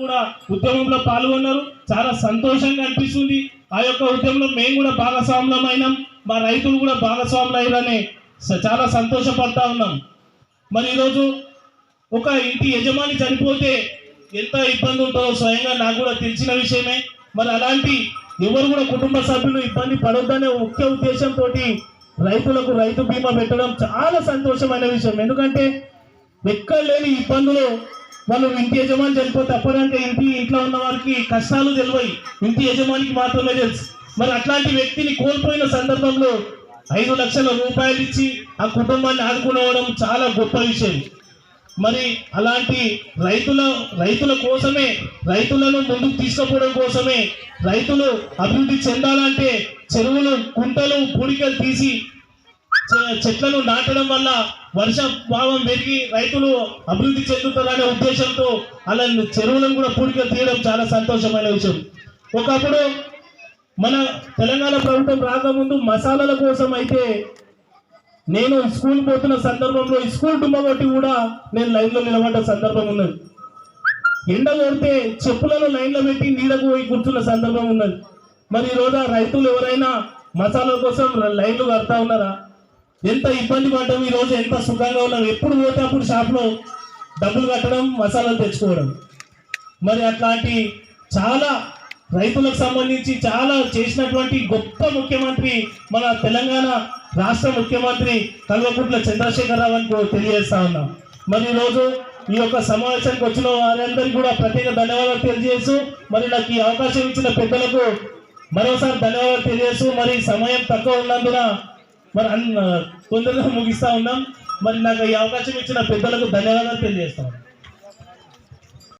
కూడా ఉద్యమంలో పాల్గొన్నారు. చాలా సంతోషంగా అనిపిస్తుంది. ఆ యొక్క ఉద్యమంలో మేము కూడా భాగస్వాములమైనాం, మా రైతులు కూడా భాగస్వాములు అయ్యారని చాలా సంతోషపడతా ఉన్నాం. మరి ఈరోజు ఒక ఇంటి యజమాని చనిపోతే ఎంత ఇబ్బంది ఉంటుందో స్వయంగా నాకు కూడా తెలిసిన విషయమే. మరి అలాంటి ఎవరు కూడా కుటుంబ సభ్యులు ఇబ్బంది పడొద్దనే ముఖ్య ఉద్దేశంతో రైతులకు రైతు బీమా పెట్టడం చాలా సంతోషమైన విషయం. ఎందుకంటే ఎక్కడ లేని ఇబ్బందులు వాళ్ళు ఇంటి యజమాని చనిపోతే అప్పటిదాకా ఇంట్లో ఉన్న వారికి కష్టాలు తెలివై, ఇంటి యజమానికి మాత్రమే తెలుసు. మరి అట్లాంటి వ్యక్తిని కోల్పోయిన సందర్భంలో 5 లక్షల రూపాయలు ఇచ్చి ఆ కుటుంబాన్ని ఆదుకోవడం చాలా గొప్ప విషయం. మరి అలాంటి రైతుల కోసమే, రైతులను ముందుకు తీసుకుపోవడం కోసమే, రైతులు అభివృద్ధి చెందాలంటే చెరువులు, కుంటలు, పూడికలు తీసి చెట్లను నాటడం వల్ల వర్షభావం పెరిగి రైతులు అభివృద్ధి చెందుతారనే ఉద్దేశంతో అలా చెరువులను కూడా పూడికలు తీయడం చాలా సంతోషమైన విషయం. ఒకప్పుడు మన తెలంగాణ ప్రభుత్వం రాకముందు మసాలాల కోసం అయితే నేను స్కూల్ పోతున్న సందర్భంలో స్కూల్ డుమ్మ కొట్టి కూడా నేను లైన్లో నిలబడ్డ సందర్భం ఉన్నది. ఎండ కొడితే చెప్పులను లైన్లో పెట్టి నీడకు పోయి కూర్చున్న సందర్భం ఉన్నది. మరి ఈరోజు రైతులు ఎవరైనా మసాలాల కోసం లైన్లు కడతా ఉన్నారా? ఎంత ఇబ్బంది పడ్డాం, ఈరోజు ఎంత సుఖంగా ఉన్నాం. ఎప్పుడు పోతే అప్పుడు షాప్లో డబ్బులు కట్టడం, మసాలాలు తెచ్చుకోవడం. మరి అట్లాంటి చాలా రైతులకు సంబంధించి చాలా చేసినటువంటి గొప్ప ముఖ్యమంత్రి మన తెలంగాణ రాష్ట్ర ముఖ్యమంత్రి కల్వకుంట్ల చంద్రశేఖరరావు అని తెలియజేస్తా ఉన్నాం. మరి ఈరోజు ఈ యొక్క సమావేశానికి వచ్చిన వారందరికీ కూడా ప్రత్యేక ధన్యవాదాలు తెలియజేస్తూ, మరి నాకు ఈ అవకాశం ఇచ్చిన పెద్దలకు మరోసారి ధన్యవాదాలు తెలియజేస్తూ, మరి సమయం తక్కువ ఉన్నందున మరి తొందరగా ముగిస్తా ఉన్నాం. మరి నాకు ఈ అవకాశం ఇచ్చిన పెద్దలకు ధన్యవాదాలు తెలియజేస్తాం.